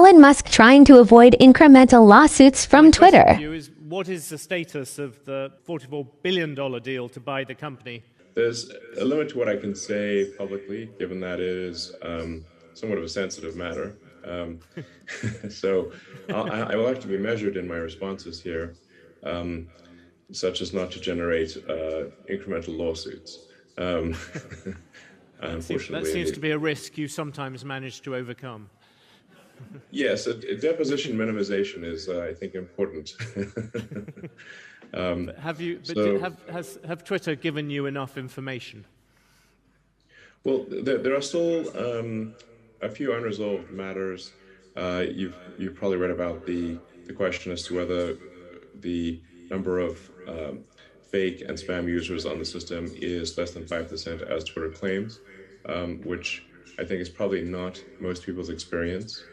Elon Musk trying to avoid incremental lawsuits from Twitter. My question to you is, what is the status of the $44 billion deal to buy the company? There's a limit to what I can say publicly, given that it is somewhat of a sensitive matter. So I will have to be measured in my responses here, such as not to generate incremental lawsuits. Unfortunately, that seems to be a risk you sometimes manage to overcome. Yes, a deposition minimization is, I think, important. Have Twitter given you enough information? Well, there are still a few unresolved matters. You've probably read about the question as to whether the number of fake and spam users on the system is less than 5%, as Twitter claims, which I think is probably not most people's experience.